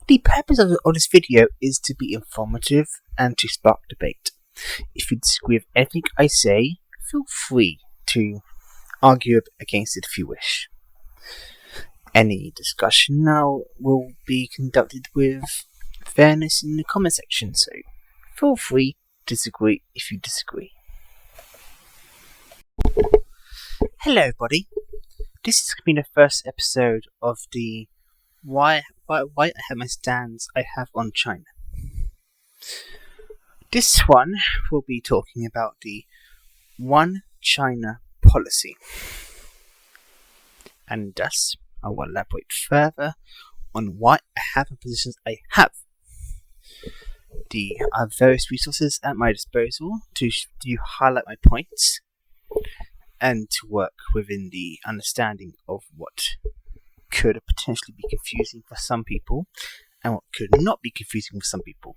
The purpose of this video is to be informative and to spark debate. If you disagree with anything I say, feel free to argue against it if you wish. Any discussion now will be conducted with fairness in the comment section, so feel free to disagree if you disagree. Hello everybody, this is going to be the first episode of the why I have my stands I have on China. This one will be talking about the One China policy, and thus I will elaborate further on why I have the positions I have. I have various resources at my disposal to highlight my points and to work within the understanding of what could potentially be confusing for some people and what could not be confusing for some people.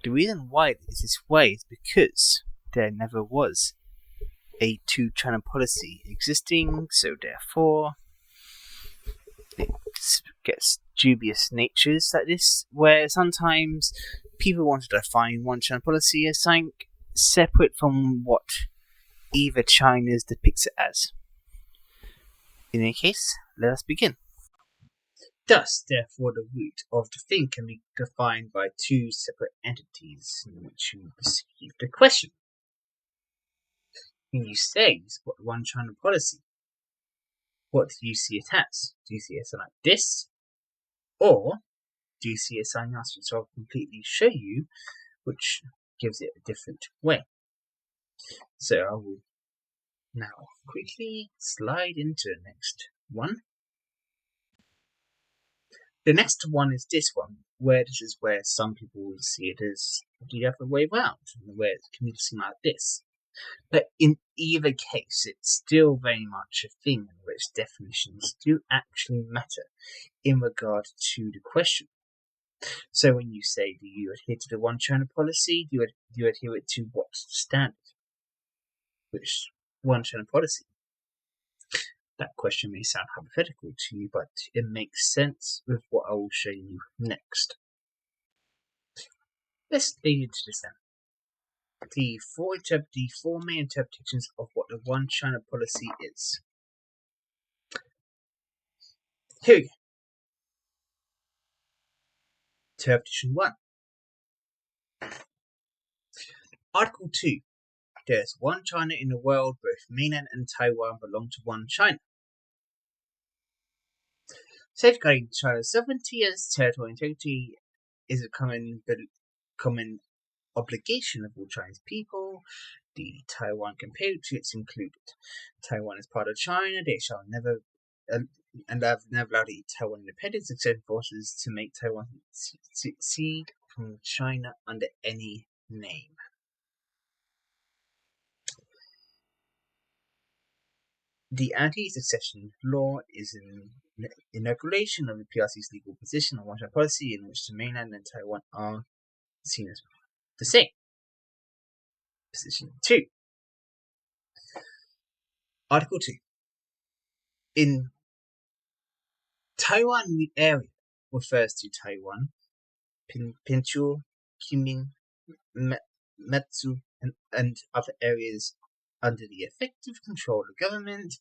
The reason why it is this way is because there never was a two-China policy existing, so therefore it gets dubious natures like this, where sometimes people want to define one China policy as something separate from what either China depicts it as. In any case, let us begin. Thus, therefore, the root of the thing can be defined by two separate entities in which you perceive the question. When you say what one China policy, what do you see it as? Do you see it as like this? Or do you see it as something else which I'll completely show you, which gives it a different way? So I will now quickly slide into the next one. The next one is this one, where this is where some people will see it as the other way around, where it can be seen like this. But in either case, it's still very much a thing in which definitions do actually matter in regard to the question. So when you say, do you adhere to the One China policy, do you adhere it to what standard? Which One China policy? That question may sound hypothetical to you, but it makes sense with what I will show you next. Let's lead into this then. The four main interpretations of what the One China policy is. Here we go. Interpretation 1. Article 2. There is one China in the world, both mainland and Taiwan belong to one China. Safeguarding China's sovereignty and its territorial integrity is a common obligation of all Chinese people. The Taiwan compatriots included. Taiwan is part of China. They shall never and have never allowed the Taiwan independence except forces to make Taiwan secede from China under any name. The anti-succession law is an inauguration of the PRC's legal position on One China policy, in which the mainland and Taiwan are seen as the same. Position 2. Article 2. In Taiwan area refers to Taiwan, Peninsula, Kinmen, Matsu, and other areas under the effective control of the government.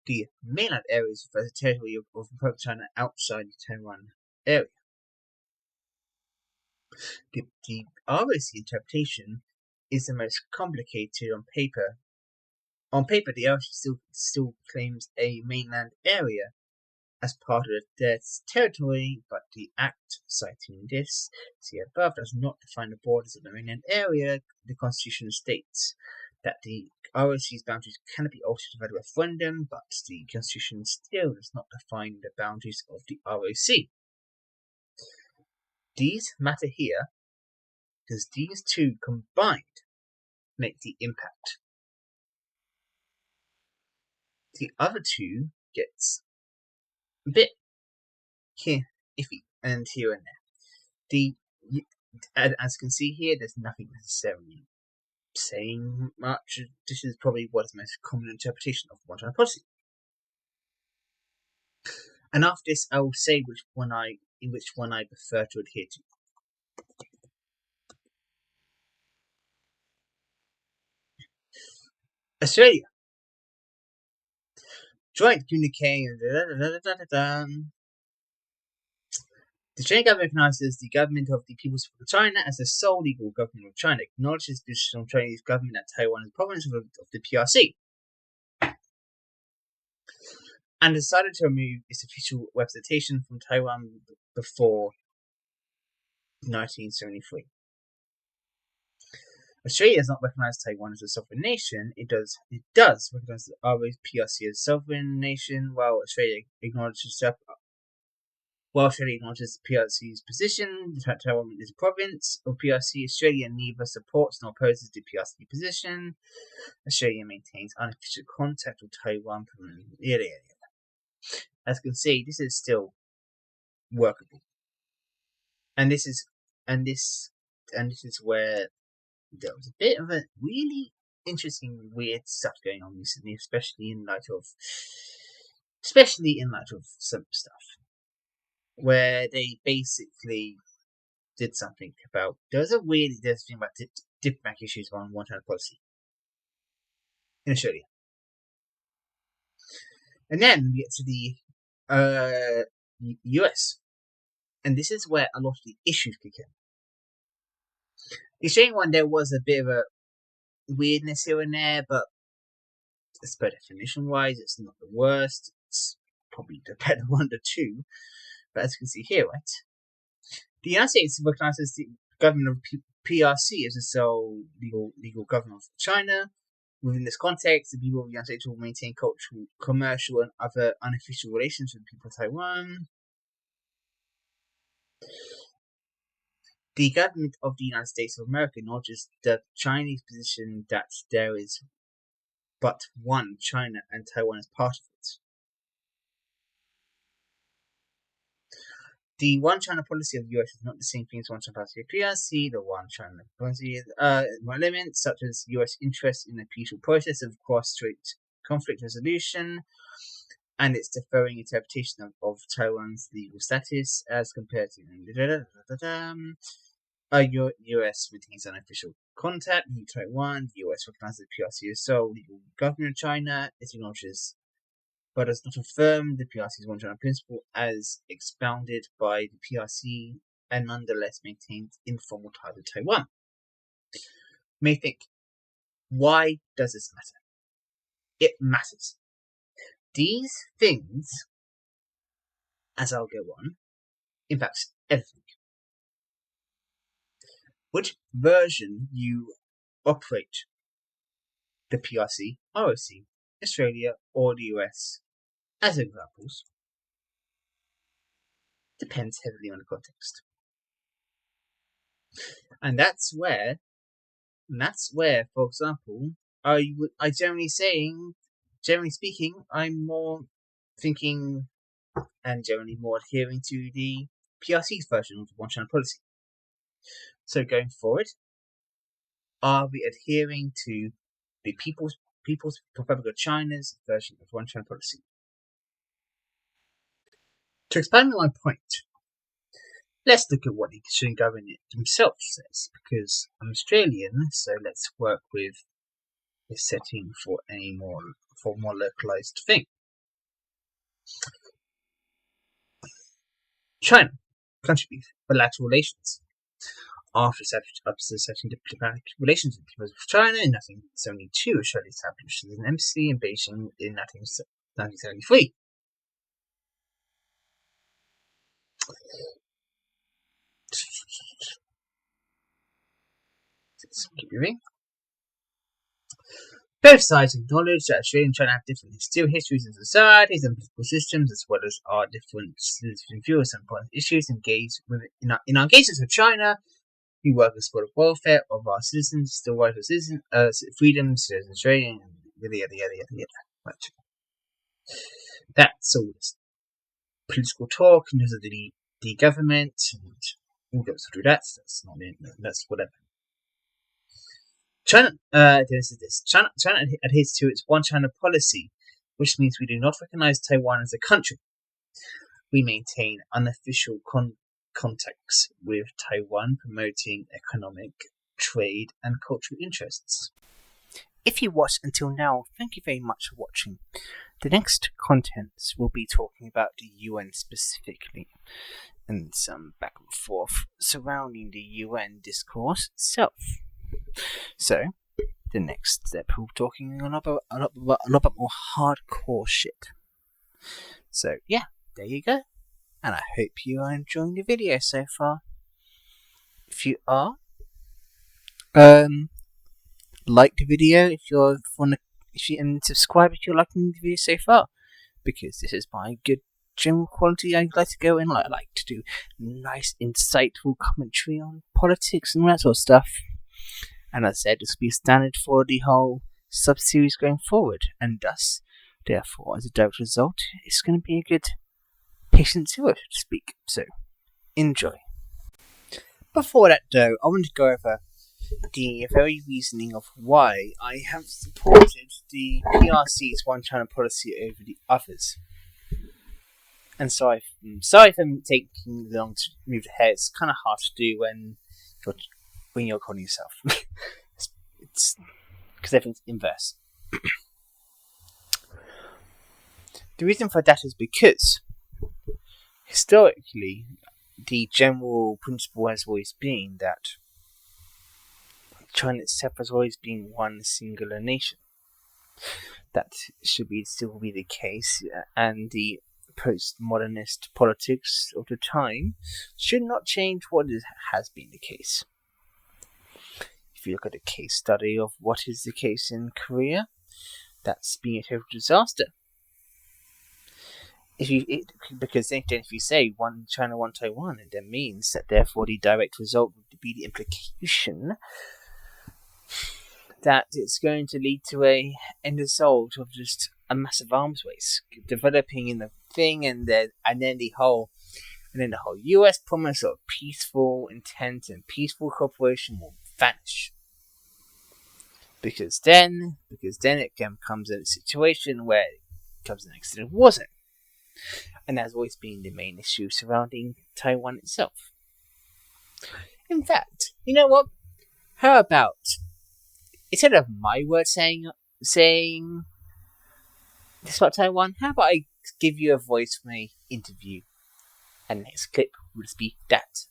The mainland areas refer to territory of Republic of China outside the Taiwan area. The ROC interpretation is the most complicated on paper. On paper, the ROC still claims a mainland area as part of their territory, but the Act citing this, see above, does not define the borders of the mainland area. The Constitution states that the ROC's boundaries cannot be altered by the referendum, but the Constitution still does not define the boundaries of the ROC. These matter here because these two combined make the impact. The other two gets a bit iffy and here and there. As you can see here, there's nothing necessarily saying much. This is probably what is the most common interpretation of One China policy. And after this, I will say which one I prefer to adhere to. Australia. Joint communique. The Australian government recognises the government of the People's Republic of China as the sole legal government of China, acknowledges the traditional Chinese government that Taiwan is a province of the PRC, and decided to remove its official representation from Taiwan before 1973. Australia does not recognise Taiwan as a sovereign nation. It does recognise the PRC as a sovereign nation, while Australia acknowledges PRC's position. Taiwan is a province of PRC. Australia neither supports nor opposes the PRC position. Australia maintains unofficial contact with Taiwan. As you can see, this is still workable, and this is where there was a bit of a really interesting, weird stuff going on recently, especially in light of some stuff where they basically did something about. There's a thing about diplomatic issues on one-China policy in Australia, and then we get to the US, and this is where a lot of the issues kick in. The Australian one, there was a bit of a weirdness here and there, but per definition-wise, it's not the worst. It's probably the better one of the two. But as you can see here, right, the United States recognizes the government of PRC as the sole legal government of China. Within this context, the people of the United States will maintain cultural, commercial, and other unofficial relations with the people of Taiwan. The government of the United States of America acknowledges the Chinese position that there is but one China and Taiwan is part of it. The one China policy of the US is not the same thing as one China policy of PRC. The one China policy elements such as US interest in the peaceful process of cross-strait conflict resolution and its differing interpretation of Taiwan's legal status as compared to US maintains unofficial contact with Taiwan. The US recognizes the PRC as sole legal government of China. It acknowledges but does not affirm the PRC's one China principle as expounded by the PRC and nonetheless maintains informal ties with Taiwan. You may think, why does this matter? It matters. These things, as I'll go on, impacts everything. Which version you operate, the PRC, ROC, Australia, or the US, as examples, depends heavily on the context. And that's where, for example, generally speaking, I'm more thinking and generally more adhering to the PRC's version of the one China policy. So going forward, are we adhering to the People's Republic of China's version of one China policy? To expand on my point, let's look at what the Australian government themselves says, because I'm Australian, so let's work with the setting for a more localized thing. China contributes bilateral relations. After establishing diplomatic relations with the people of China in 1972, Australia established an embassy in Beijing in 1973. Let's keep moving. Both sides acknowledge that Australia and China have different histories and societies and political systems, as well as our different views on important issues engaged with in our engagements with China. We work as for the welfare of our citizens, the right of citizen freedoms, Australia, yada. Right. That's all this political talk in terms of the government, and we'll go through that. That's not it. That's whatever. China adheres to its one China policy, which means we do not recognize Taiwan as a country. we maintain unofficial contacts with Taiwan, promoting economic, trade, and cultural interests. If you watched until now, thank you very much for watching. The next contents will be talking about the UN specifically, and some back and forth surrounding the UN discourse itself. So, the next step, we're talking a lot bit more hardcore shit. So, yeah, there you go. And I hope you are enjoying the video so far. If you are, like the video and subscribe if you're liking the video so far, because this is my good general quality. I like to go in. I like to do nice, insightful commentary on politics and that sort of stuff. And as I said, this will be standard for the whole sub-series going forward, and thus, therefore, as a direct result, it's going to be a good patient zero, so to speak. So, enjoy. Before that, though, I want to go over the very reasoning of why I have supported the PRC's one China policy over the others. And sorry for taking long to move ahead. It's kind of hard to do when you're calling yourself. it's because everything's inverse. The reason for that is because historically, the general principle has always been that China itself has always been one singular nation. That should still be the case, and the postmodernist politics of the time should not change what has been the case. If you look at a case study of what is the case in Korea, that's been a total disaster. Because then if you say one China, one Taiwan, it then means that therefore the direct result would be the implication that it's going to lead to a end result of just a massive arms race developing in the thing, and then the whole US promise of peaceful intent and peaceful cooperation will vanish. Because then it comes in a situation where it comes next to the war zone. And that's always been the main issue surrounding Taiwan itself. In fact, you know what? How about, instead of my word saying this about Taiwan, how about I give you a voice from an interview? And the next clip will just be that.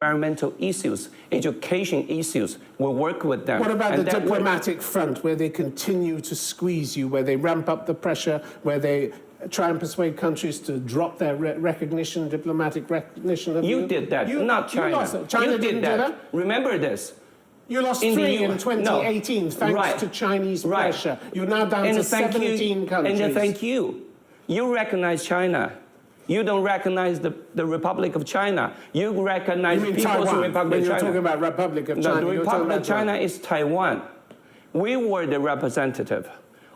Environmental issues, education issues, we'll work with them. What about the diplomatic front, where they continue to squeeze you, where they ramp up the pressure, where they try and persuade countries to drop their diplomatic recognition of you? You did that, not China. You lost it. China didn't do that? Remember this. You lost 3 in 2018 thanks to Chinese pressure. You're now down to 17 countries. And thank you. You recognize China. You don't recognize the Republic of China. You recognize the People's Taiwan, Republic of China. when you're talking about Republic of China. The Republic of China is Taiwan. We were the representative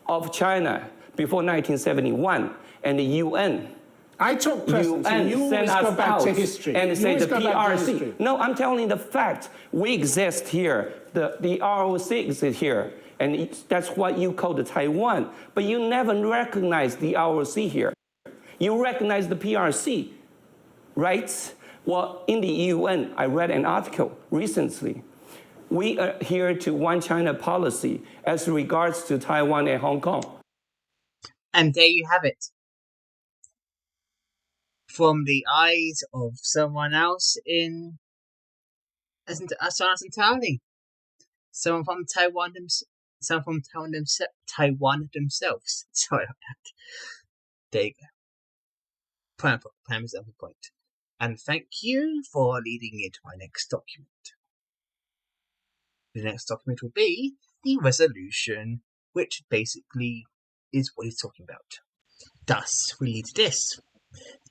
of China before 1971, and the UN. I took presidency. You always go back to history. And say the PRC. No, I'm telling you the fact. We exist here. The ROC exists here. And that's what you call the Taiwan. But you never recognize the ROC here. You recognize the PRC, right? Well, in the UN, I read an article recently. We adhere to one China policy as regards to Taiwan and Hong Kong. And there you have it. From the eyes of someone else entirely. Someone from Taiwan themselves. Sorry about that. There you go. Prime example point. And thank you for leading into my next document. The next document will be the resolution, which basically is what he's talking about. Thus, we lead to this.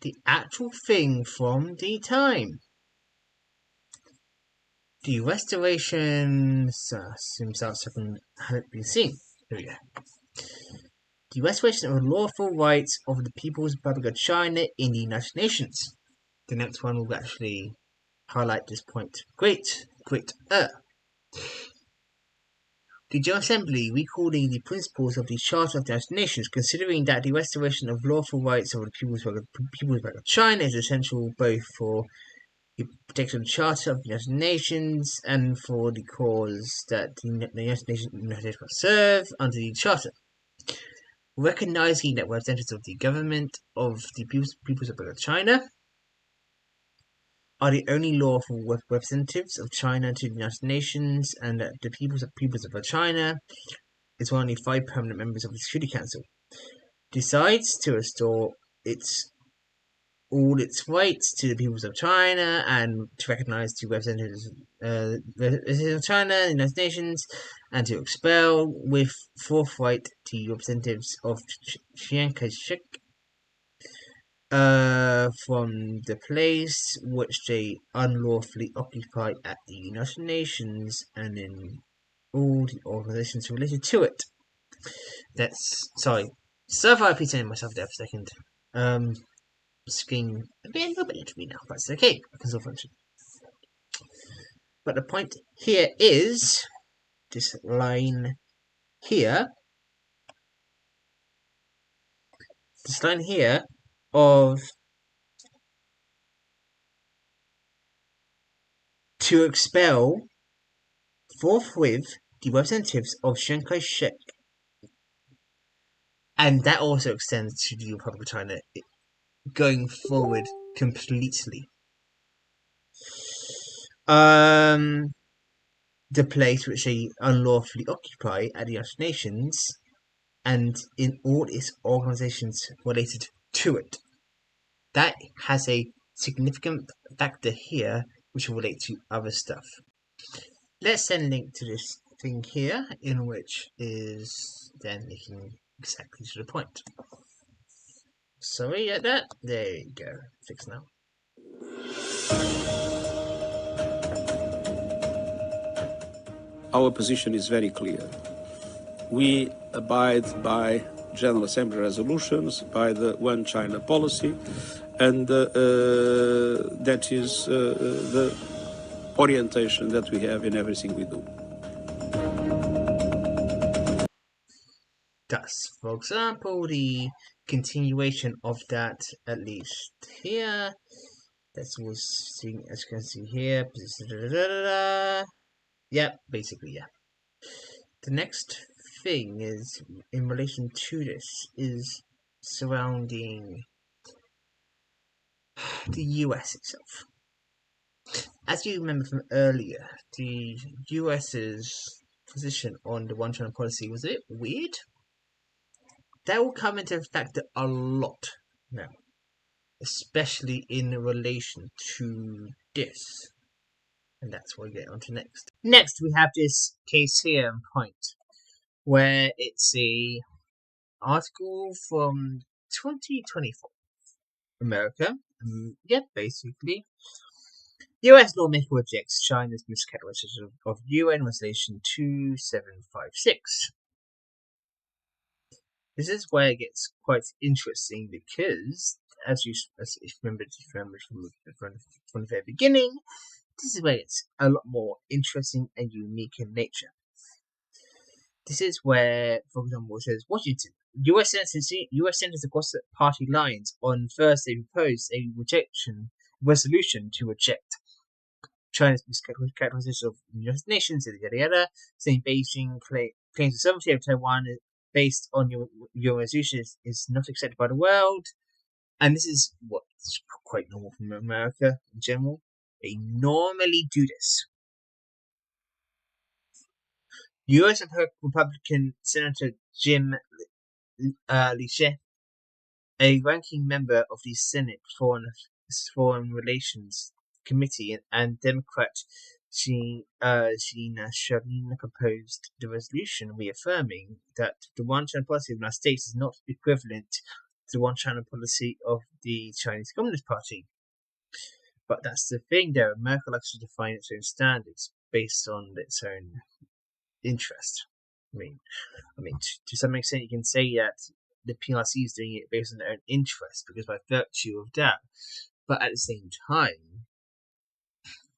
The actual thing from the time. The restoration haven't been seen. Here we go. The restoration of the lawful rights of the People's Republic of China in the United Nations. The next one will actually highlight this point greater. The General Assembly recalling the principles of the Charter of the United Nations, considering that the restoration of lawful rights of the People's Republic of China is essential both for the protection of the Charter of the United Nations and for the cause that the United Nations must serve under the Charter. Recognizing that representatives of the government of the People's Republic of China are the only lawful representatives of China to the United Nations, and that the People's of China is one of the 5 permanent members of the Security Council, decides to restore all its rights to the peoples of China and to recognize the representatives of China in the United Nations, and to expel with forthright the representatives of Chiang Kai-shek from the place which they unlawfully occupy at the United Nations and in all the organizations related to it. Sorry if I repeat myself there for a second. Screen a little bit into me now, but it's okay. I can still function. But the point here is this line here. This line here of to expel forthwith the representatives of Chiang Kai-shek, and that also extends to the Republic of China going forward completely. The place which they unlawfully occupy at the United Nations and in all its organizations related to it. That has a significant factor here which will relate to other stuff. Let's then link to this thing here, in which is then linking exactly to the point. Sorry about that. There you go. Fixed now. Our position is very clear. We abide by General Assembly resolutions, by the One China policy, and that is the orientation that we have in everything we do. Thus, for example, the continuation of that, at least here, that's what seeing, as you can see here. Yep, basically, yeah. The next thing is in relation to this is surrounding the US itself. As you remember from earlier, the US's position on the One China policy was a bit weird. That will come into factor a lot now, especially in relation to this. And that's what we get onto next. Next, we have this case here and point, where it's a article from 2024. America. Basically. US lawmaker rejects China's mischaracterization of UN Resolution 2756. This is where it gets quite interesting because, if you remember from the very beginning, this is where it's a lot more interesting and unique in nature. This is where, for example, it says Washington. US senators across the party lines on Thursday proposed a resolution to reject China's mischaracterization of the United Nations, yada yada, saying Beijing claims the sovereignty of Taiwan based on your resolution is not accepted by the world. And this is what's quite normal from America in general. They normally do this. US Republican Senator Jim Lichette, a ranking member of the Senate Foreign Relations Committee, and Democrat Gina Sharina proposed the resolution reaffirming that the One China policy of the United States is not equivalent to the One China policy of the Chinese Communist Party. But that's the thing there. America likes to define its own standards based on its own interest. I mean, to some extent, you can say that the PRC is doing it based on their own interest, because by virtue of that. But at the same time,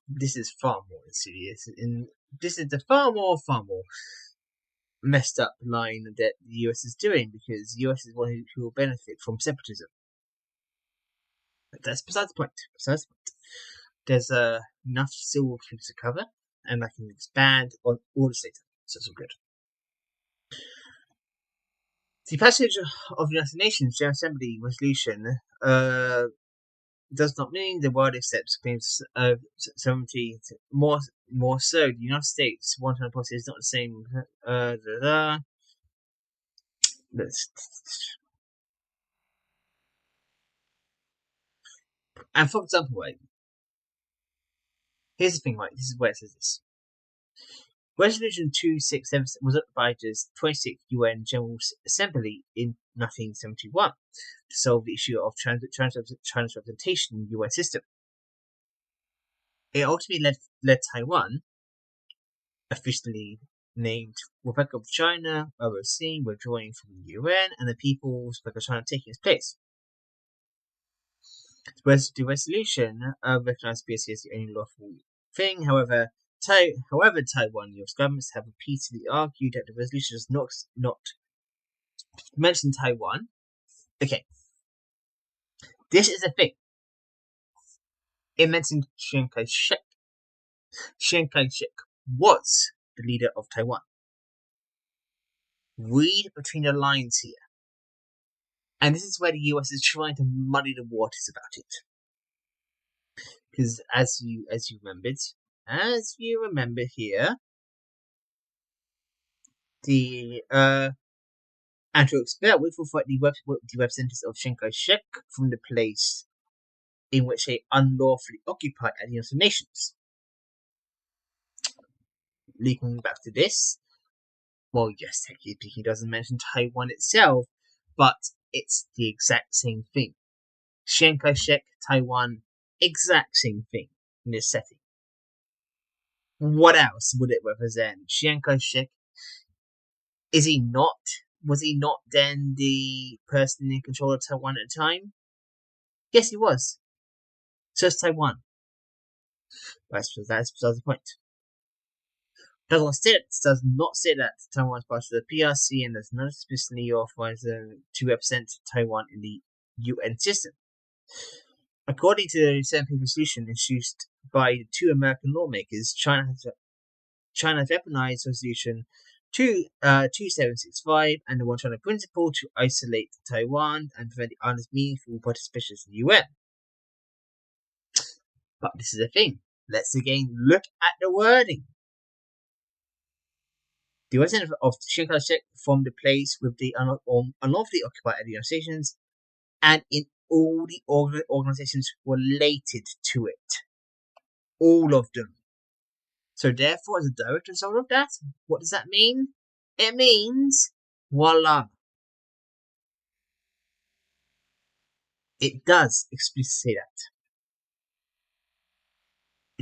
this is far more serious, and this is the far more messed up line that the US is doing, because the US is one who will benefit from separatism. But that's besides the point. There's enough still to cover, and I can expand on all this later, so it's all good. The passage of the United Nations General Assembly resolution does not mean the world accepts claims of sovereignty. More so, the United States one-time policy is not the same. And for example, right, here's the thing, right? This is where it says this. Resolution 267 was adopted by the 26th UN General Assembly in 1971 to solve the issue of China's representation in the UN system. It ultimately led Taiwan, officially named Republic of China, OOC, withdrawing from the UN, and the People's Republic of China taking its place. The resolution recognized BSC as the only lawful thing. However, Taiwan US governments have repeatedly argued that the resolution does not mention Taiwan. Okay, this is a thing. It mentioned Chiang Kai-shek. Chiang Kai-shek was the leader of Taiwan. Read between the lines here. And this is where the US is trying to muddy the waters about it. Because as you remember here, the and to expel we fight the representatives of Chiang Kai-shek from the place in which they unlawfully occupied at the United Nations. Linking back to this, well, yes, technically he doesn't mention Taiwan itself, but it's the exact same thing. Chiang Kai-shek, Taiwan, exact same thing in this setting. What else would it represent? Chiang Kai-shek, was he not then the person in control of Taiwan at the time? Yes, he was. So is Taiwan. That's the point. Does not say that Taiwan is part of the PRC and does not explicitly authorize them to represent Taiwan in the UN system. According to the Senate resolution introduced by two American lawmakers, China has weaponized Resolution 2765 and the One China Principle to isolate Taiwan and prevent the island's meaningful participation in the UN. But this is the thing. Let's again look at the wording. The resident of Chiang Kai-shek formed the place with the unlawfully occupied at the United Nations and in all the organizations related to it. All of them. So therefore, as a direct result of that, what does that mean? It means, voila. It does explicitly say that.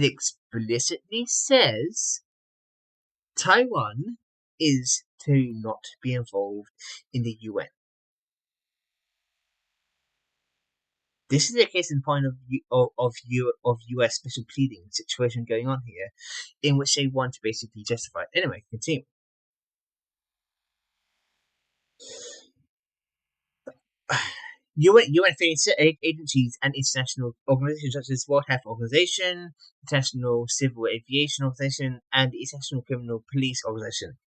It explicitly says Taiwan is to not be involved in the UN. This is a case in point of US special pleading situation going on here, in which they want to basically justify it. Anyway, continue. UN agencies and international organizations such as World Health Organization, International Civil Aviation Organization, and the International Criminal Police Organization.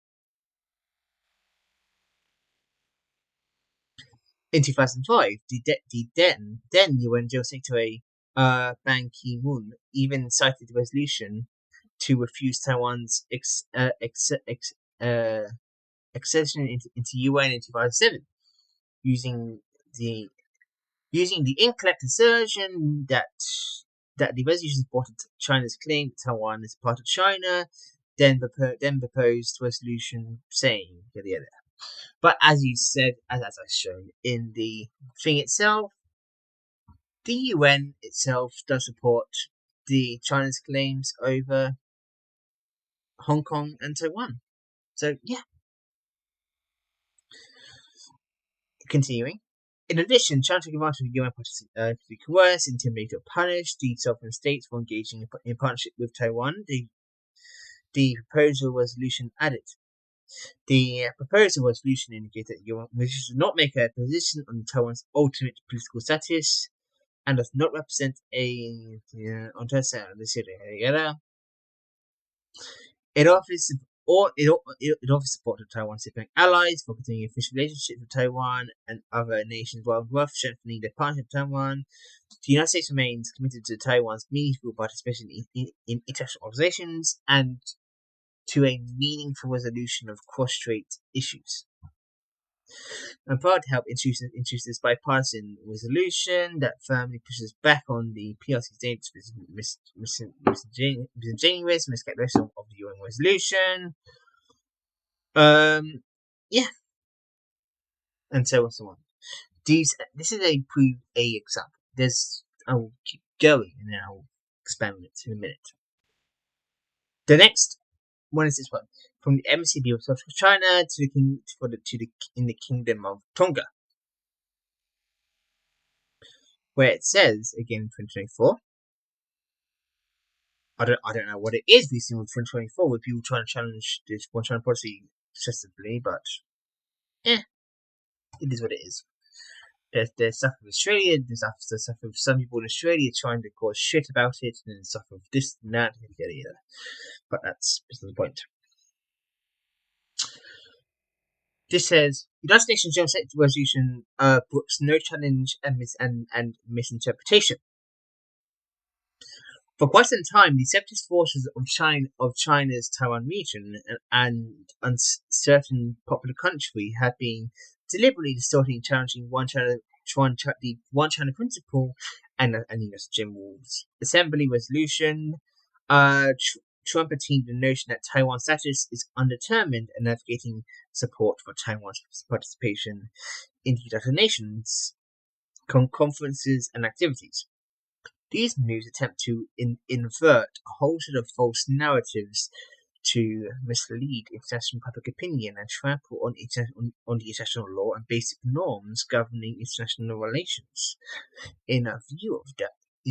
In 2005, the then UN General Secretary Ban Ki-moon even cited the resolution to refuse Taiwan's accession into UN in 2007, using the incorrect assertion that the resolution supported China's claim that Taiwan is part of China, then proposed resolution saying yada yada. But as you said, as I've shown in the thing itself, the UN itself does support the China's claims over Hong Kong and Taiwan. So yeah. Continuing. In addition, China took advantage of UN to coerce, intimidate, or punish the sovereign states for engaging in partnership with Taiwan. The proposal resolution added. The proposed resolution indicates that Yuan wishes to not make a position on Taiwan's ultimate political status and does not represent a It offers support to Taiwan's diplomatic allies for continuing official relationships with Taiwan and other nations while worth strengthening their partnership with Taiwan. The United States remains committed to Taiwan's meaningful participation in international organizations and to a meaningful resolution of cross-strait issues. I'm proud to help introduce this bipartisan resolution that firmly pushes back on the PRC's dangerous, disingenuous miscalculation of the UN resolution. Yeah, and so on, so on. This is a example. I will keep going and then I will expand on it in a minute. The next one is this one. From the MCB of South China in the Kingdom of Tonga, where it says again in 2024. I don't know what it is we've seen with 2024 with people trying to challenge this one China policy excessively, but it is what it is. There's stuff with Australia, there's stuff with some people in Australia trying to cause shit about it, and there's stuff with this and that, I don't get it either. But that's beside the point. This says United Nations General Secretary Resolution brooks no challenge and misinterpretation. For quite some time, the separatist forces of China's Taiwan region and uncertain popular country have been deliberately distorting and challenging the One China principle and the U.S. General Assembly resolution. Trump attained the notion that Taiwan's status is undetermined and advocating support for Taiwan's participation in the United Nations conferences and activities. These moves attempt to invert a whole set of false narratives to mislead international public opinion and trample on the international law and basic norms governing international relations. In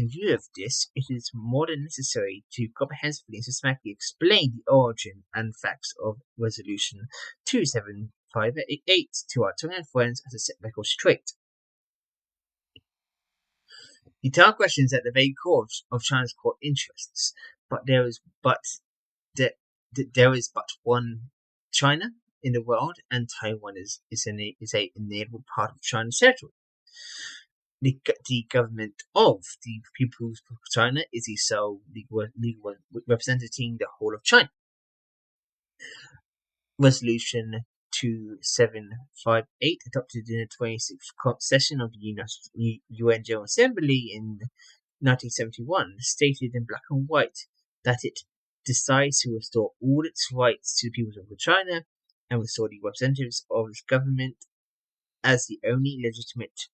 view of this, it is more than necessary to comprehensively and systematically explain the origin and facts of Resolution 2758 to our Tongan friends as a set record straight. The Taiwan question is at the very core of China's core interests, but there is but one China in the world, and Taiwan is a inevitable part of China's territory. The government of the People's Republic of China is the sole legal representing the whole of China. Resolution 2758, adopted in the 26th session of the UN General Assembly in 1971, stated in black and white that it decides to restore all its rights to the people of China and restore the representatives of its government as the only legitimate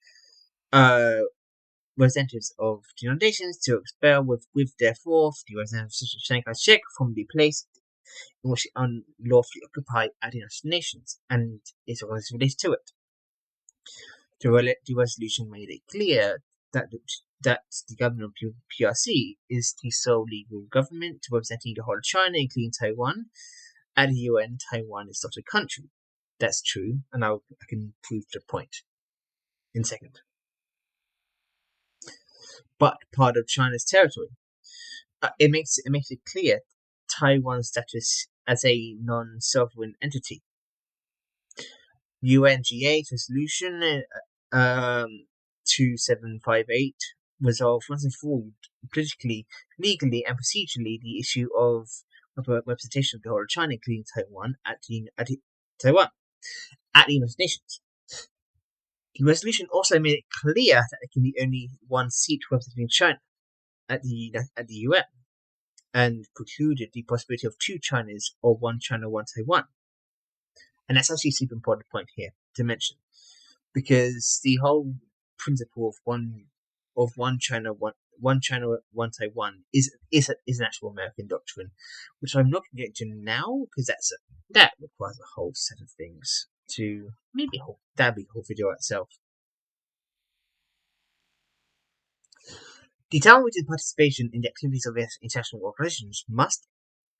representatives of the United Nations to expel with therefore the representatives of Chiang Kai-shek from the place in which it unlawfully occupied at the United Nations and its organizations related to it. The resolution made it clear that the government of PRC is the sole legal government representing the whole of China, including Taiwan. At the UN, Taiwan is not a country. That's true, and I can prove the point in a second. But part of China's territory. It makes it clear Taiwan's status as a non-sovereign entity. UNGA resolution 2758 resolved once and for all, politically, legally, and procedurally the issue of representation of the whole of China, including Taiwan, at the United Nations. The resolution also made it clear that there can be only one seat representing China at the UN, and precluded the possibility of two Chinas or one China, one Taiwan. And that's actually a super important point here to mention, because the whole principle of one China, one Taiwan is an actual American doctrine, which I'm not going to get into now because that requires a whole set of things to that'd be a whole video itself. The Taiwan region's participation in the activities of international organizations must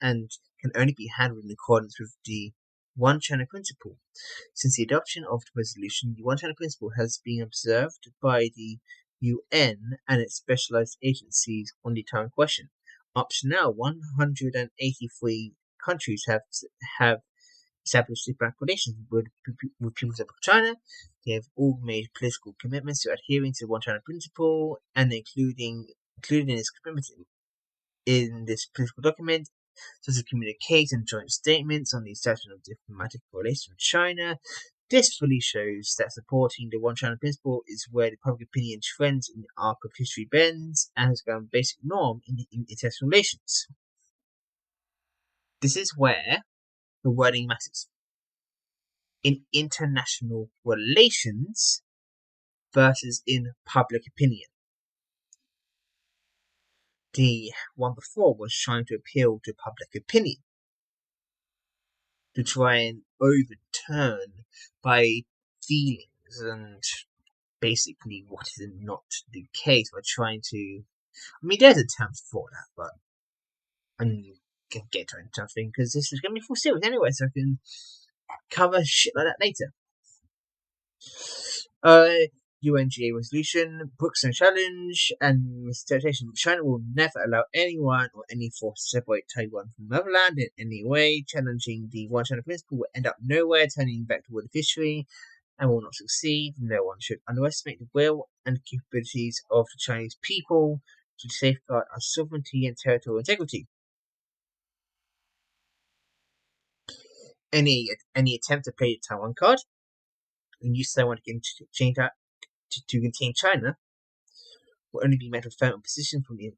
and can only be handled in accordance with the One China principle. Since the adoption of the resolution, the One China principle has been observed by the UN and its specialized agencies on the Taiwan question. Up to now, 183 countries have established diplomatic relations with peoples of China. They have all made political commitments to adhering to the One China principle, and including its commitments in this political document, such as communiques and joint statements on the establishment of diplomatic relations with China. This really shows that supporting the One China principle is where the public opinion trends in the arc of history bends and has become a basic norm in international relations. This is where the wording matters. In international relations versus in public opinion. The one before was trying to appeal to public opinion, to try and overturn by feelings and basically what is not the case by trying to. I mean, there's attempts for that, but I'm gonna get to something because this is gonna be full series anyway, so I can cover shit like that later. UNGA resolution, Brooks and challenge, and misrepresentation. China will never allow anyone or any force to separate Taiwan from the motherland in any way. Challenging the One China principle will end up nowhere, turning back toward history, and will not succeed. No one should underestimate the will and capabilities of the Chinese people to safeguard our sovereignty and territorial integrity. Any attempt to play the Taiwan card and use Taiwan to contain China will only be met with firm opposition from the.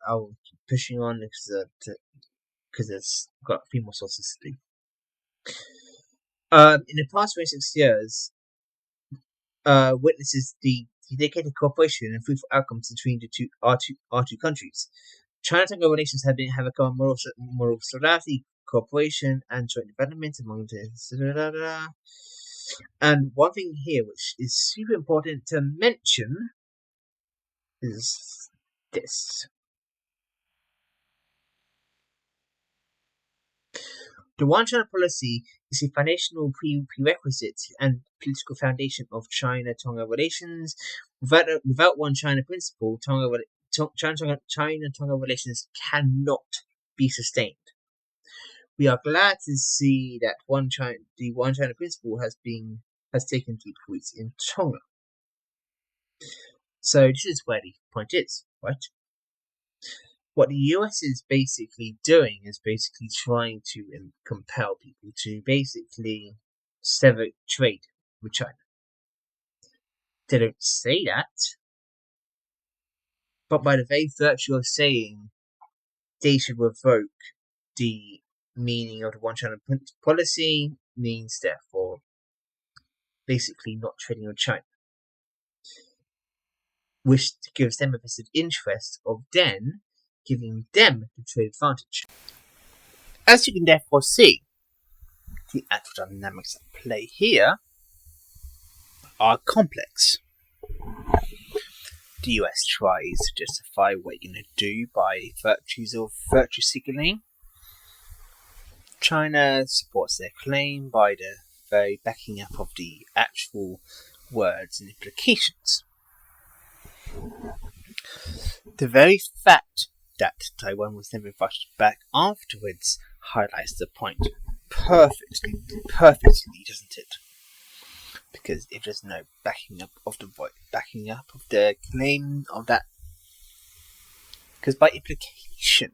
I'll keep pushing on because it's got a few more sources to do. In the past 26 years, witnesses the dedicated cooperation and fruitful outcomes between our two countries. China-Taiwan relations have a common moral solidarity, cooperation, and joint development among the. And one thing here which is super important to mention is this. The One China policy is a foundational prerequisite and political foundation of China-Tonga relations. Without One China principle, China-Tonga relations cannot be sustained. We are glad to see that the One China principle has taken deep roots in Tonga. So this is where the point is, right? What the US is basically doing is basically trying to compel people to basically sever trade with China. They don't say that, but by the very virtue of saying they should revoke the meaning of the One China policy means therefore basically not trading with China, which gives them a vested interest of then giving them the trade advantage. As you can therefore see, the actual dynamics at play here are complex. The US tries to justify what you're going to do by virtues of virtue signaling. China supports their claim by the very backing up of the actual words and implications. The very fact that Taiwan was never invited back afterwards highlights the point perfectly, doesn't it? Because if there's no backing up of the claim of that, because by implication,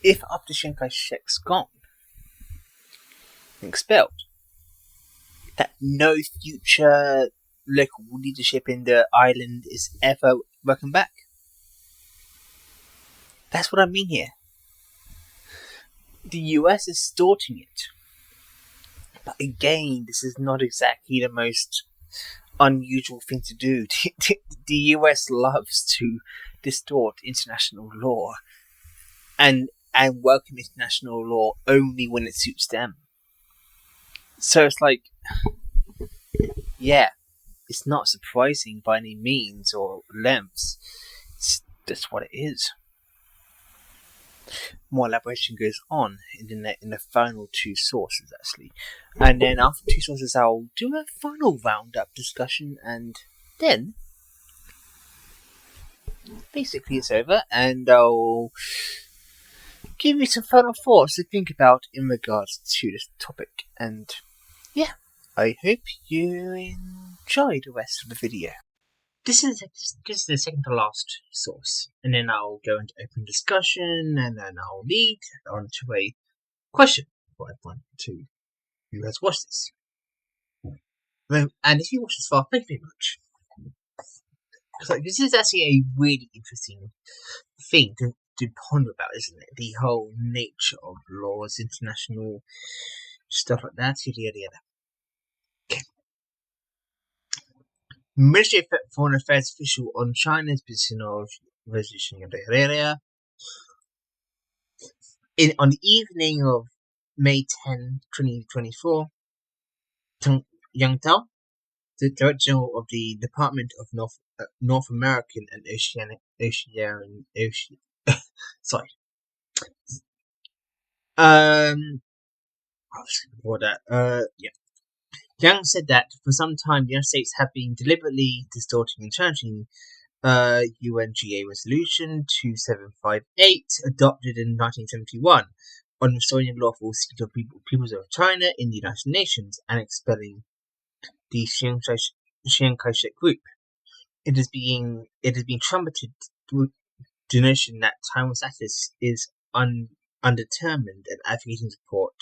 if after Chiang Kai-shek's gone, expelled, that no future local leadership in the island is ever welcome back. That's what I mean here. The US is distorting it. But again, this is not exactly the most unusual thing to do. The US loves to distort international law and welcome international law only when it suits them. So it's like, yeah, it's not surprising by any means or lengths. That's what it is. more elaboration goes on in the final two sources, actually. And then after two sources, I'll do a final roundup discussion, and then basically it's over, and I'll give you some final thoughts to think about in regards to this topic. And yeah, I hope you enjoy the rest of the video. This is the second to last source, and then I'll go into open discussion, and then I'll lead on to a question for everyone who has watched this. And if you watched this far, thank you very much. Because this is actually a really interesting thing to ponder about, isn't it? The whole nature of laws, international stuff like that, yada yada. Okay. Ministry of Foreign Affairs official on China's position of resolution of the area. On the evening of May 10, 2024, Yang Tao, the Director General of the Department of North American and Oceanic sorry. Yang said that for some time the United States have been deliberately distorting and challenging UNGA Resolution 2758, adopted in 1971, on restoring the lawful seat of peoples of China in the United Nations and expelling the Chiang Kai-shek group. It has been trumpeted to the notion that Taiwan's status is undetermined and advocating support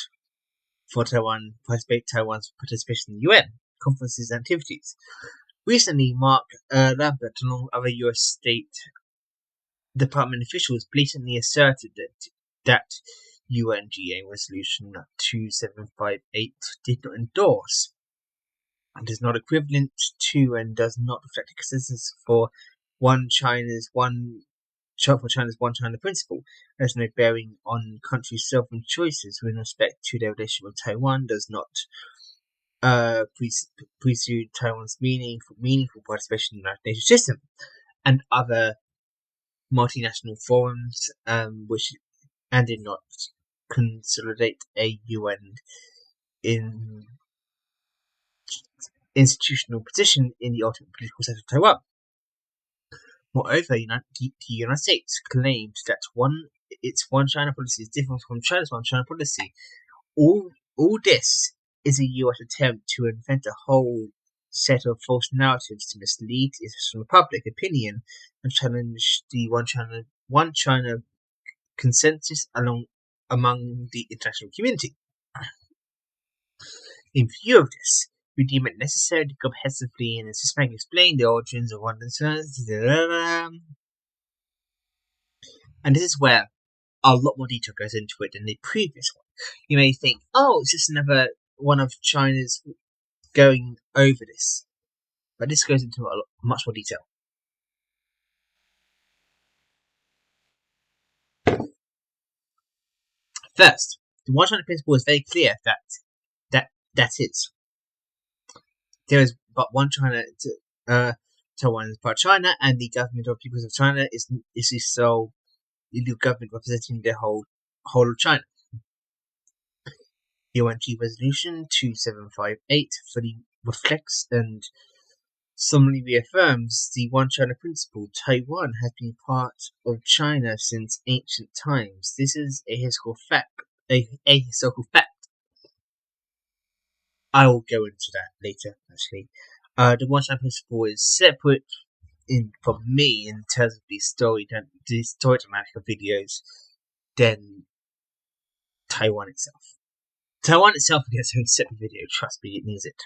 for Taiwan's participation in the UN conferences and activities. Recently, Mark Lambert, along with other U.S. State Department officials, blatantly asserted that UNGA Resolution 2758 did not endorse and is not equivalent to and does not reflect a consensus for China's one China principle. There's no bearing on countries' sovereign choices with respect to their relationship with Taiwan, does not preclude Taiwan's meaningful participation in the United Nations system and other multinational forums, and did not consolidate a UN institutional position in the ultimate political set of Taiwan. Moreover, the United States claimed that its one China policy is different from China's one China policy. All this is a U.S. attempt to invent a whole set of false narratives to mislead the international public opinion and challenge the one China consensus among the international community. In view of this, we deem it necessary to comprehensively and systematically explain the origins of one concerns. And this is where a lot more detail goes into it than the previous one. You may think, oh, it's just another one of China's going over this. But this goes into much more detail. First, the One China principle is very clear that is. There is but one China. Taiwan is part of China, and the government of peoples of China is the sole legal government representing the whole of China. The UNG Resolution 2758 fully reflects and solemnly reaffirms the One China principle. Taiwan has been part of China since ancient times. This is a historical fact. I will go into that later, actually. The One China principle is separate from me in terms of the story dramatic of videos than Taiwan itself. Taiwan itself gets a separate video, trust me, it needs it.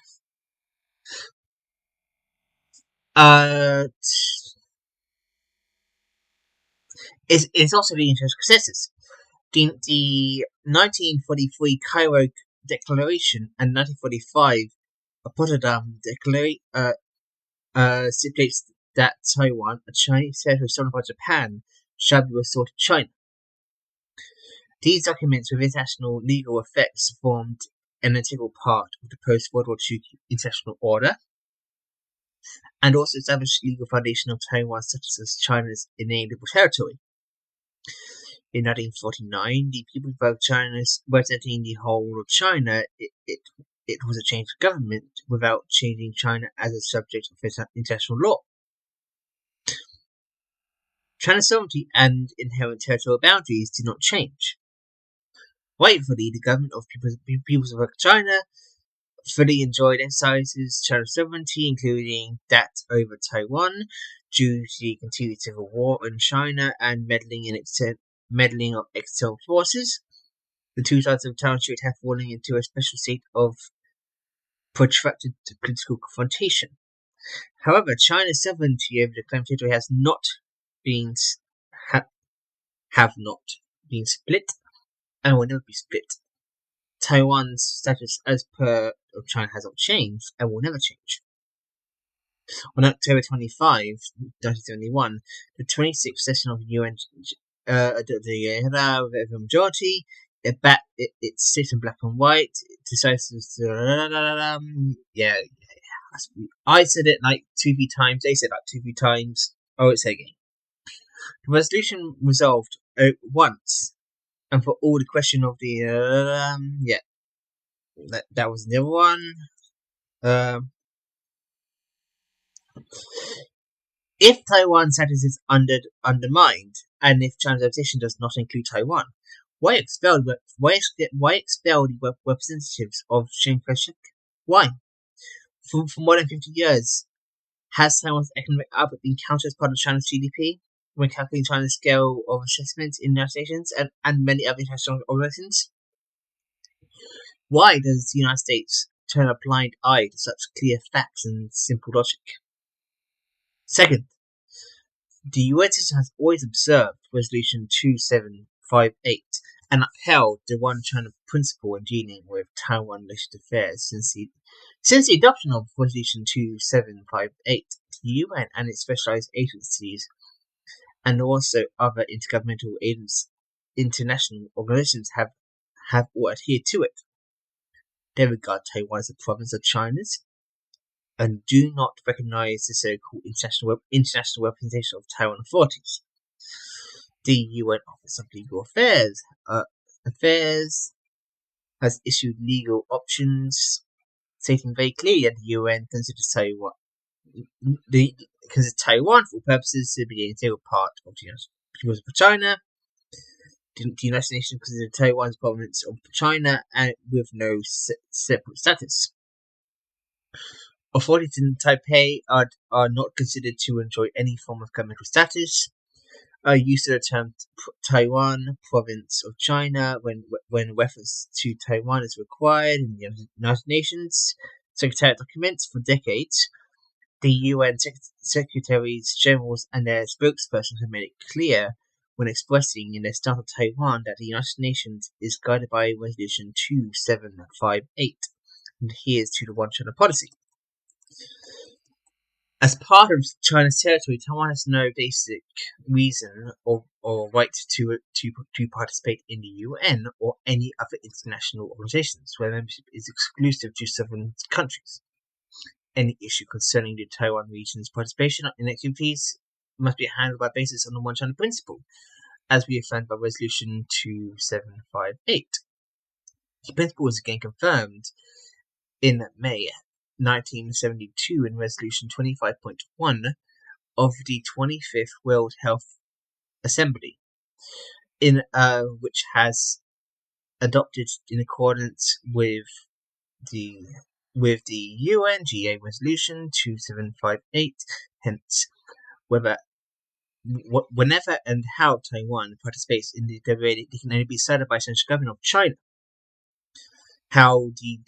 It's also the international consensus. The 1943 Cairo Declaration and 1945 Potsdam Declaration stipulates that Taiwan, a Chinese territory stolen by Japan, shall be restored to China. These documents with international legal effects formed an integral part of the post-World War II international order, and also established the legal foundation of Taiwan's status as China's inalienable territory. In 1949, the People's Republic of China representing the whole of China, it was a change of government without changing China as a subject of international law. China's sovereignty and inherent territorial boundaries did not change. Rightfully, the government of People's Republic of China fully enjoyed exercises China's sovereignty, including that over Taiwan, due to the continued civil war in China and meddling of external forces. The two sides of the Taiwan Strait have fallen into a special state of protracted political confrontation. However, China's sovereignty over the claimed territory has not been split and will never be split. Taiwan's status as per of China has not changed and will never change. On October 25, 1971, the 26th session of the UN, the majority, it's set in black and white. It decides I said it like 2-3 times. They said like 2-3 times. Oh, it's again. The resolution resolved once and for all the question of the that was the other one. If Taiwan's status is undermined, and if China's representation does not include Taiwan, why expel the representatives of Xinjiang? Why? For more than 50 years, has Taiwan's economic output been counted as part of China's GDP when calculating China's scale of assessment in the United Nations and many other international organizations? Why does the United States turn a blind eye to such clear facts and simple logic? Second, the UN system has always observed Resolution 2758 and upheld the One China principle in dealing with Taiwan-related affairs since the adoption of Resolution 2758. The UN and its specialized agencies and also other intergovernmental international organizations have all adhered to it. They regard Taiwan as a province of China's and do not recognize the so-called international representation of Taiwan authorities. The UN Office of Legal Affairs has issued legal options stating very clearly that the UN considers Taiwan for purposes to be a integral part of the People's Republic of China. The United Nations considered Taiwan's province of China and with no separate status. Authorities in Taipei are not considered to enjoy any form of governmental status. Use of the term Taiwan province of China when reference to Taiwan is required in the United Nations Secretariat documents for decades. The UN secretaries generals and their spokespersons have made it clear when expressing in their stance of Taiwan that the United Nations is guided by Resolution 2758 and adheres to the One China policy. As part of China's territory, Taiwan has no basic reason or right to participate in the UN or any other international organizations where membership is exclusive to sovereign countries. Any issue concerning the Taiwan region's participation in activities must be handled by basis on the One China principle, as we affirmed by Resolution 2758. The principle was again confirmed in May 1972 in Resolution 25.1 of the 25th World Health Assembly, which has adopted in accordance with the UNGA Resolution 2758. Hence, whenever and how Taiwan participates in the debate, it can only be decided by the Central Government of China. How the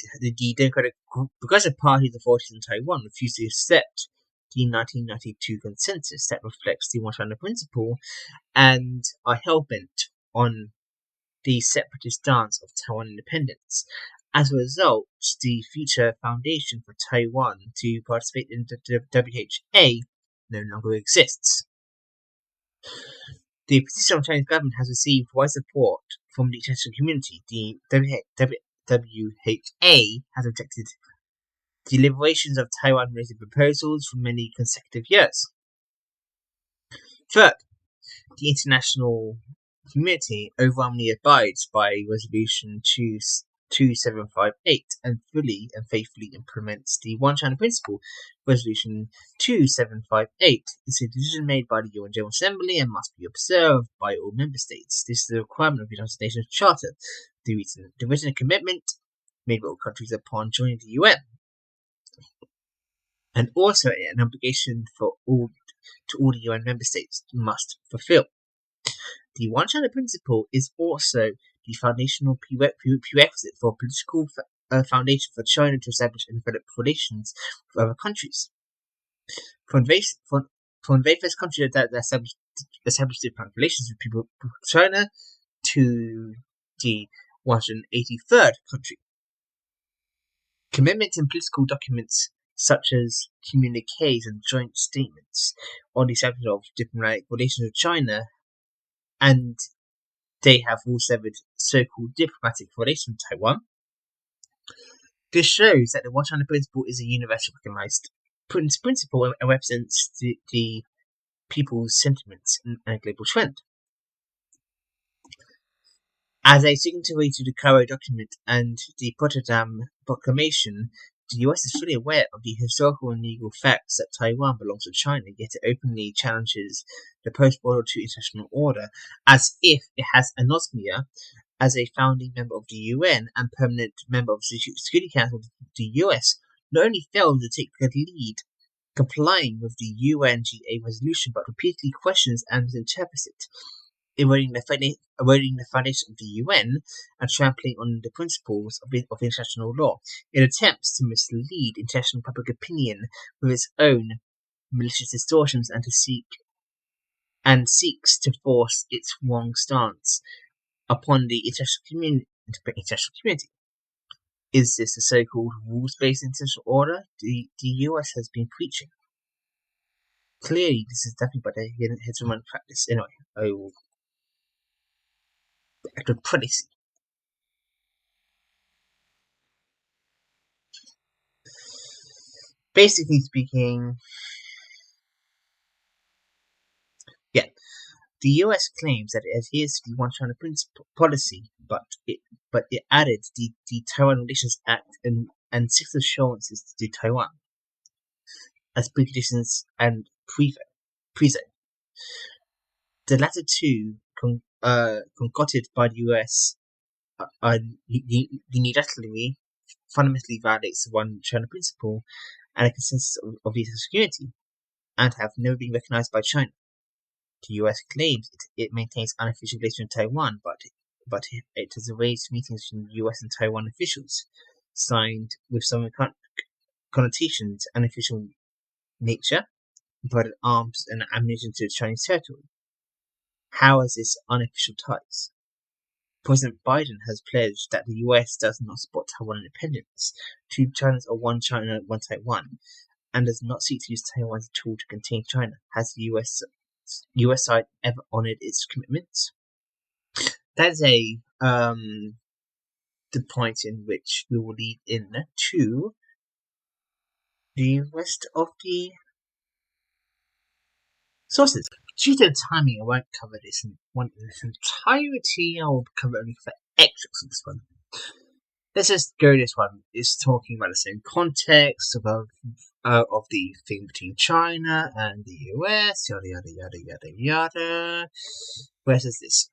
Democratic Progressive Party's authorities in Taiwan refused to accept the 1992 consensus that reflects the One China principle and are hell-bent on the separatist stance of Taiwan independence. As a result, the future foundation for Taiwan to participate in the WHA no longer exists. The position of the Chinese government has received wide support from the international community. The WHA has rejected deliberations of Taiwan-related proposals for many consecutive years. Third, the international community overwhelmingly abides by Resolution 2758 and fully and faithfully implements the One China Principle. Resolution 2758 is a decision made by the UN General Assembly and must be observed by all member states. This is a requirement of the United Nations Charter, the written commitment made by all countries upon joining the UN, and also an obligation for all the UN member states must fulfill. The One China Principle is also the foundational prerequisite for a political foundation for China to establish and develop relations with other countries. For the very first country that established different relations with people of China to the 183rd country. Commitments in political documents such as communiques and joint statements on the subject of diplomatic relations with China, and they have all severed so-called diplomatic relations with Taiwan. This shows that the One China Principle is a universally recognized principle and represents the people's sentiments and a global trend. As a signatory to the Cairo document and the Potsdam Proclamation, the US is fully aware of the historical and legal facts that Taiwan belongs to China, yet it openly challenges the post-World War II international order as if it has anosmia. As a founding member of the UN and permanent member of the Security Council, the US not only failed to take the lead complying with the UNGA resolution, but repeatedly questions and misinterprets it, eroding the foundation of the UN and trampling on the principles of international law. It attempts to mislead international public opinion with its own malicious distortions and seeks to force its wrong stance upon the international community. Is this the so-called rules-based international order the US has been preaching? Clearly, this is nothing but a hegemonic practice. Anyway, I will back to policy. Basically speaking, the US claims that it adheres to the One China policy, but it added the Taiwan Relations Act and 6 assurances to Taiwan as preconditions and preso. The latter two, concocted by the US, unilaterally fundamentally violates the One China Principle and a consensus of international security, and have never been recognized by China. The US claims it maintains unofficial relations with Taiwan, but it has arranged meetings between US and Taiwan officials, signed with some connotations and official nature, provided arms and ammunition to Chinese territory. How is this unofficial ties? President Biden has pledged that the US does not support Taiwan independence, two Chinas or one China, one Taiwan, and does not seek to use Taiwan as a tool to contain China. Has the US side ever honored its commitments? That is the point in which we will lead in to the rest of the sources. Due to the timing, I won't cover this in its entirety. I will cover only for extras of this one. Let's just go this one. It's talking about the same context of the thing between China and the US, yada yada yada yada yada. Where is this?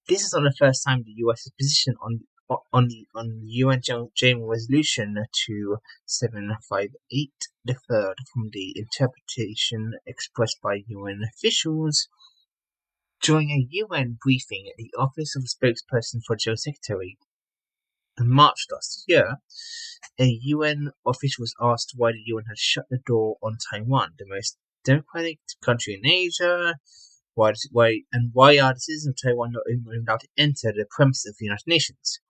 This is not the first time the US's position on the UN General Resolution 2758 differed from the interpretation expressed by UN officials. During a UN briefing at the Office of Spokesperson for General Secretary in March last year, a UN official was asked why the UN had shut the door on Taiwan, the most democratic country in Asia. Why are the citizens of Taiwan not even allowed to enter the premises of the United Nations?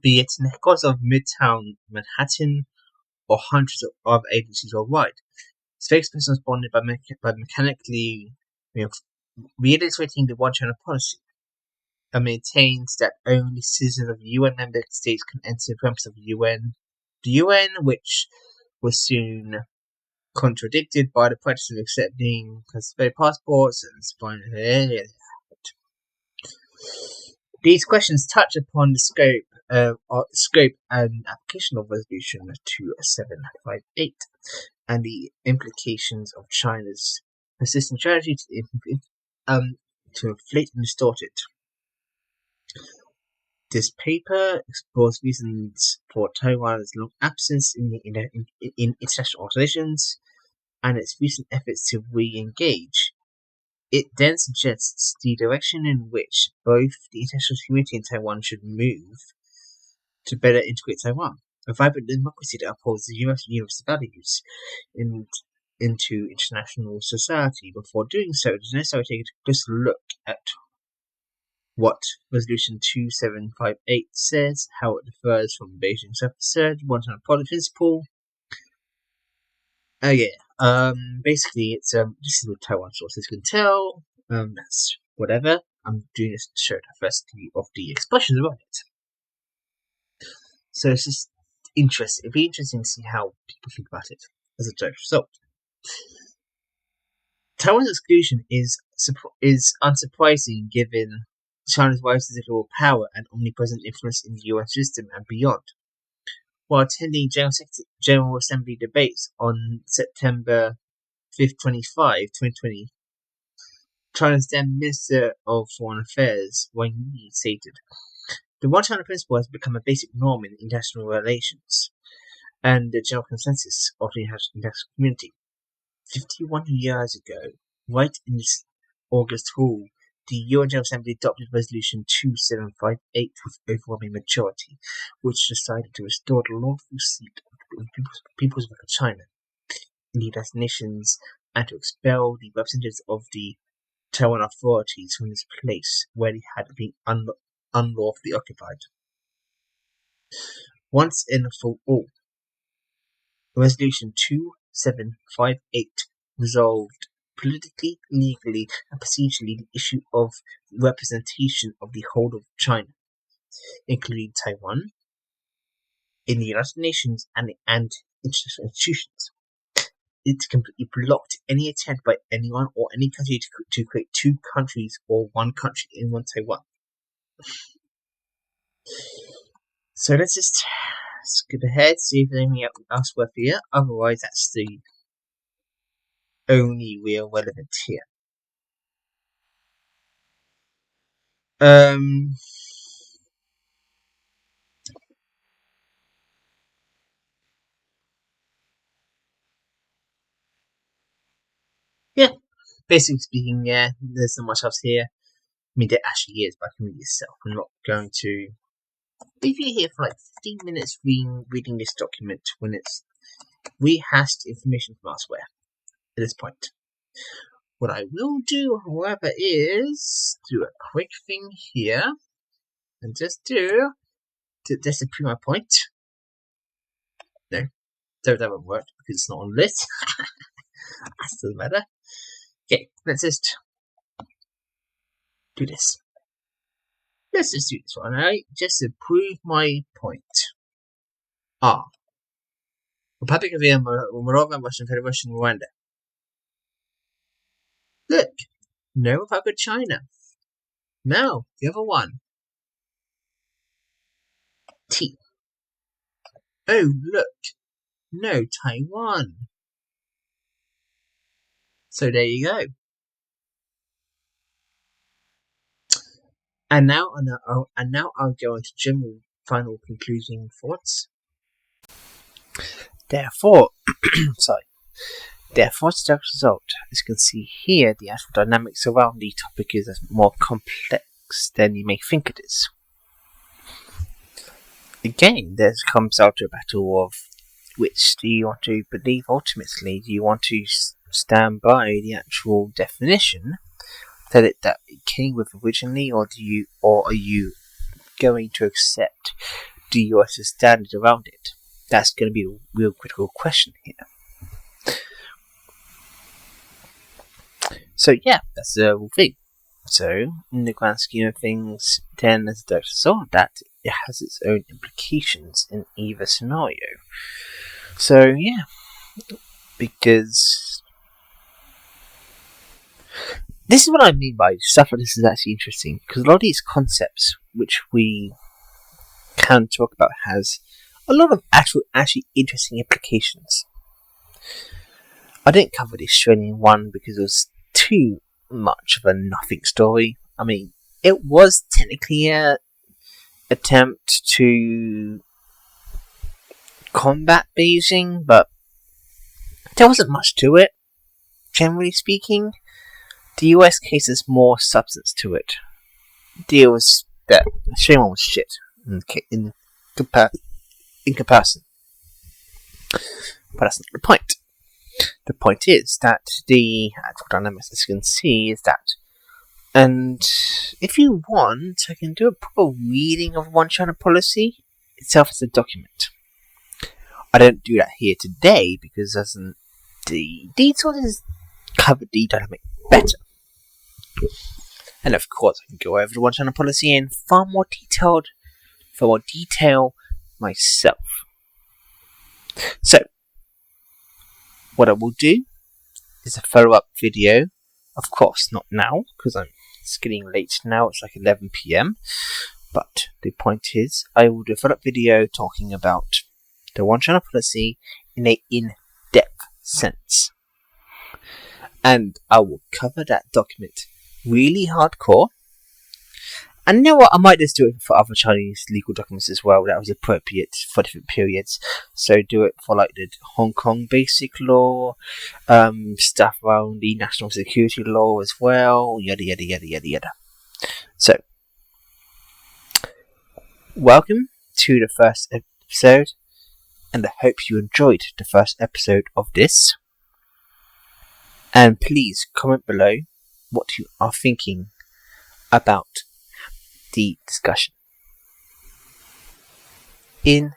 Be it in the headquarters of Midtown Manhattan or hundreds of agencies worldwide. Spokesperson responded by mechanically reiterating the One China policy and maintains that only citizens of UN member states can enter the premises of the UN. The UN, which was soon contradicted by the practice of accepting classified passports and spying. These questions touch upon the scope and application of Resolution 2758 and the implications of China's persistent strategy to inflate and distort it. This paper explores reasons for Taiwan's long absence in international organizations and its recent efforts to re-engage. It then suggests the direction in which both the international community and Taiwan should move to better integrate Taiwan, a vibrant democracy that upholds the universal values into international society. Before doing so, it is necessary to take a closer look at what Resolution 2758 says, how it differs from Beijing's absurd one-time product principle. Basically, it's this is what Taiwan sources can tell. That's whatever. I'm doing this to show diversity of the expressions around it. So it's just interesting. It'd be interesting to see how people think about it as a direct result. Taiwan's exclusion is unsurprising given China's rise to global power and omnipresent influence in the UN system and beyond. While attending General Assembly debates on September 5th, 2020, China's then Minister of Foreign Affairs, Wang Yi, stated, "The One China principle has become a basic norm in international relations and the general consensus of the international community. 51 years ago, right in this August hall, the UN General Assembly adopted Resolution 2758 with overwhelming majority, which decided to restore the lawful seat of the People's Republic of China in the United Nations and to expel the representatives of the Taiwan authorities from this place where they had been unlawfully occupied. Once and for all, Resolution 2758 resolved politically, legally, and procedurally the issue of representation of the whole of China, including Taiwan, in the United Nations and international institutions. It completely blocked any attempt by anyone or any country to create two countries or one country in one Taiwan." So let's just skip ahead, see if there's anything else worth here. Otherwise, that's the only real relevant here. Yeah, basically speaking, yeah, there's not much else here. I mean, there actually is, but I can read it yourself. I'm not going to leave you here for like 15 minutes reading this document when it's rehashed information from elsewhere at this point. What I will do, however, is do a quick thing here and just to prove my point. No, that won't work because it's not on lit. That doesn't matter. Okay, let's just do this. Let's just do this one, alright? Just to prove my point. Republic of Moldova, Russian Federation, Rwanda. Look, no Republic of China. No, the other one. T. Oh, look, no Taiwan. So there you go. And now I'll go into general final concluding thoughts. Therefore, Therefore, as a result, as you can see here, the actual dynamics around the topic is more complex than you may think it is. Again, there comes out to a battle of which do you want to believe ultimately? Do you want to stand by the actual definition that it came with originally, or are you going to accept the US standard around it? That's going to be a real critical question here. So yeah, that's the whole thing. So, in the grand scheme of things, then as a result of that, it has its own implications in either scenario. So yeah, because this is what I mean by stuff like this is actually interesting, because a lot of these concepts which we can talk about has a lot of actually interesting implications. I didn't cover the Australian one because it was too much of a nothing story. I mean, it was technically an attempt to combat Beijing, but there wasn't much to it. Generally speaking, the US case has more substance to it. The Australian one was shit in comparison. But that's not the point. The point is that the actual dynamics, as you can see, is that. And if you want, I can do a proper reading of One China policy itself as a document. I don't do that here today because the details cover the dynamic better. And of course, I can go over the One China policy in far more detail myself. So, what I will do is a follow-up video. Of course, not now, because it's getting late now. It's like 11 PM. But the point is, I will do a follow-up video talking about the One China policy in an in-depth sense. And I will cover that document really hardcore. And you know what? I might just do it for other Chinese legal documents as well that was appropriate for different periods. So do it for like the Hong Kong basic law, stuff around the national security law as well, yada yada yada yada yada. So, welcome to the first episode, and I hope you enjoyed the first episode of this. And please comment below what you are thinking about the discussion. In